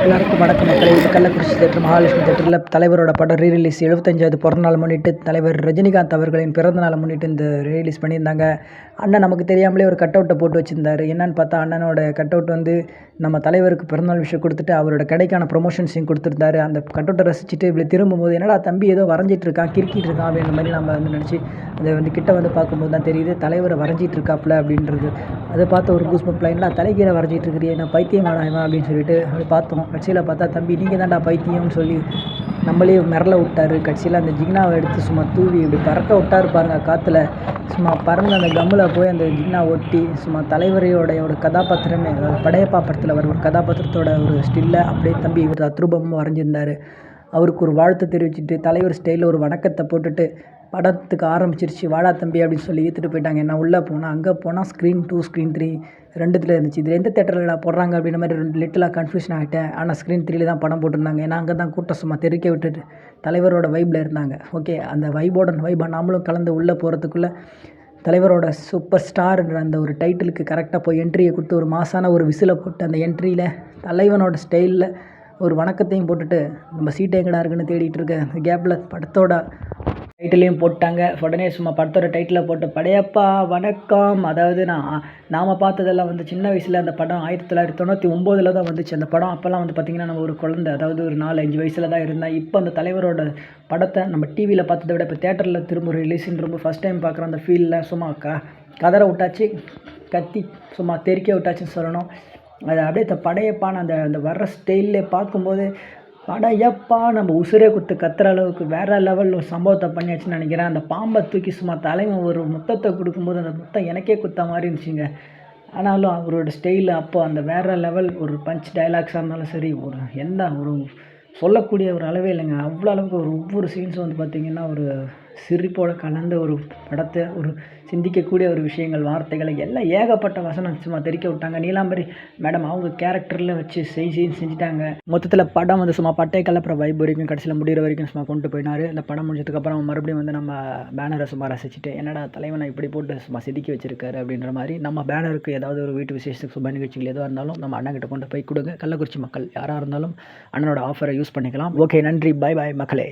எல்லாருக்கும் வணக்கம் மக்களே. இது கள்ளக்குறிச்சி தேட்டர் மகாலட்சுமி தேட்டரில் தலைவரோட படம் ரீரிலீஸ் 75வது பிறந்தநாள் முன்னிட்டு தலைவர் ரஜினிகாந்த் அவர்களின் பிறந்தநாளை முன்னிட்டு இந்த ரீலீஸ் பண்ணியிருந்தாங்க. அண்ணன் நமக்கு தெரியாமலே ஒரு கட் அவுட்டை போட்டு வச்சுருந்தாரு. என்னன்னு பார்த்தா அண்ணனோட கட் அவுட் வந்து நம்ம தலைவருக்கு பிறந்தநாள் விஷயம் கொடுத்துட்டு அவரோட கடைக்கான ப்ரொமோஷன்ஸையும் கொடுத்துருந்தாரு. அந்த கட் அவுட்டை ரசிச்சுட்டு இப்படி திரும்பும்போது என்னடா தம்பி ஏதோ வரைஞ்சிட்டு இருக்கான், கிறுக்கிட்டு இருக்கான் அப்படின்ற மாதிரி நம்ம வந்து நினச்சி அதை வந்து கிட்ட வந்து பார்க்கும்போது தான் தெரியுது தலைவரை வரைஞ்சிட்டு இருக்காப்புல அப்படின்றது. அதை பார்த்து ஒரு கூஸ்பம்ப் லைன்ல தலைகீழ வரைஞ்சிட்டு இருக்கிறியே, நான் பைத்தியம் ஆடாயவன் அப்படின்னு சொல்லிட்டு அப்படி பார்த்தோம். கட்சியில் பார்த்தா தம்பி நீங்கள் தான்டா பைத்தியம்னு சொல்லி நம்மளே மிரள விட்டார். கட்சியில் அந்த ஜிக்னாவை எடுத்து சும்மா தூவி இப்படி பறக்க விட்டார் பாருங்க காற்றுல. சும்மா பறந்து அந்த கம்மில் போய் அந்த ஜிக்னா ஒட்டி சும்மா தலைவரையோட கதாபாத்திரமே, அதாவது படையப்பா படத்தில் வர ஒரு கதாபாத்திரத்தோட ஒரு ஸ்டில்லை அப்படியே தம்பி இவர் தத்ரூபமும் வரைஞ்சிருந்தார். அவருக்கு ஒரு வாழ்த்து தெரிவிச்சுட்டு தலைவர் ஸ்டைலில் ஒரு வணக்கத்தை போட்டுட்டு படத்துக்கு ஆரம்பிச்சிருச்சு. வாடா தம்பி அப்படின்னு சொல்லி ஏற்றுட்டு போயிட்டாங்க. என்ன உள்ளே போனால் அங்கே போனால் ஸ்க்ரீன் 2 ஸ்க்ரீன் 3 ரெண்டுத்தில் இருந்துச்சு. இதில் எந்த தேட்டரில் போடுறாங்க அப்படின்ற மாதிரி ரெண்டு லிட்டிலாக கன்ஃபியூஷன் ஆகிட்டேன். ஆனால் ஸ்க்ரீன் 3 தான் படம் போட்டிருந்தாங்க. ஏன்னா அங்கே தான் கூட்டம் சும்மா தெறிக்க விட்டுட்டு தலைவரோட வைப்பில் இருந்தாங்க. ஓகே, அந்த வைபாக நாமளும் கலந்து உள்ளே போகிறதுக்குள்ளே தலைவரோட சூப்பர் ஸ்டார்ன்ற அந்த ஒரு டைட்டிலுக்கு கரெக்டாக போய் என்ட்ரியை கொடுத்து ஒரு மாசான ஒரு விசிலை போட்டு அந்த என்ட்ரியில் தலைவனோட ஸ்டைலில் ஒரு வணக்கத்தையும் போட்டுட்டு நம்ம சீட்டை எங்கடா இருக்குன்னு தேடிட்டு இருக்க அந்த கேப்பில் படத்தோட டைட்டிலையும் போட்டாங்க. உடனே சும்மா படத்தோட டைட்டிலை போட்டு படையப்பா வணக்கம். அதாவது நாம் பார்த்ததெல்லாம் வந்து சின்ன வயசில் அந்த படம் 1999 தான் வந்துச்சு அந்த படம். அப்போல்லாம் வந்து பார்த்திங்கன்னா நம்ம ஒரு குழந்தை, அதாவது ஒரு 4-5 வயசில் தான் இருந்தேன். இப்போ அந்த தலைவரோட படத்தை நம்ம டிவியில் பார்த்ததை விட இப்போ தேட்டரில் திரும்ப ரிலீஸுன்ற ஃபஸ்ட் டைம் பார்க்குற அந்த ஃபீலில் சும்மா கதற விட்டாச்சு, கத்தி சும்மா தெறிக்க விட்டாச்சுன்னு சொல்லணும். அது அப்படியே படையப்பான்னு அந்த வர்ற ஸ்டைல்லே பார்க்கும்போது படையப்பா நம்ம உசுரே கொடுத்து கத்துற அளவுக்கு வேறு லெவலில் ஒரு சம்பவத்தை பண்ணியாச்சுன்னு நினைக்கிறேன். அந்த பாம்பை தூக்கி சும்மா தலைவன் ஒரு முத்தத்தை கொடுக்கும்போது அந்த முத்தம் எனக்கே கொடுத்த மாதிரி இருந்துச்சுங்க. ஆனாலும் அவரோட ஸ்டைலு அப்போ அந்த வேறு லெவல் ஒரு பஞ்ச் டைலாக்ஸாக இருந்தாலும் சரி, ஒரு ஒரு சொல்லக்கூடிய ஒரு அளவே இல்லைங்க. அவ்வளோ அளவுக்கு ஒவ்வொரு சீன்ஸும் வந்து பார்த்திங்கன்னா ஒரு சிரிப்போடு கலந்த ஒரு படத்தை, ஒரு சிந்திக்கக்கூடிய ஒரு விஷயங்கள், வார்த்தைகளை எல்லாம் ஏகப்பட்ட வசனம் சும்மா தெரிக்க விட்டாங்க. நீலாம்பரி மேடம் அவங்க கேரக்டரில் வச்சு செஞ்சுட்டாங்க. மொத்தத்தில் படம் வந்து சும்மா பட்டை கலப்புற வைப் வரைக்கும் கடைசியில் முடிகிற வரைக்கும் சும்மா கொண்டு போயினார். இந்த படம் முடிஞ்சதுக்கப்புறம் மறுபடியும் வந்து நம்ம பேனரை சும்மா ரசிச்சுட்டு என்னடா தலைவனை இப்படி போட்டு சும்மா செதுக்கி வச்சிருக்காரு அப்படின்ற மாதிரி நம்ம பேனருக்கு ஏதாவது ஒரு வீட்டு விசேஷத்துக்கு சுப நிகழ்ச்சிகள் எதுவாக இருந்தாலும் நம்ம அண்ணன்கிட்ட கொண்டு போய் கொடுங்க. கள்ளக்குறிச்சி மக்கள் யாராக இருந்தாலும் அண்ணனோட ஆஃபரை யூஸ் பண்ணிக்கலாம். ஓகே, நன்றி, பாய் பாய் மக்களே.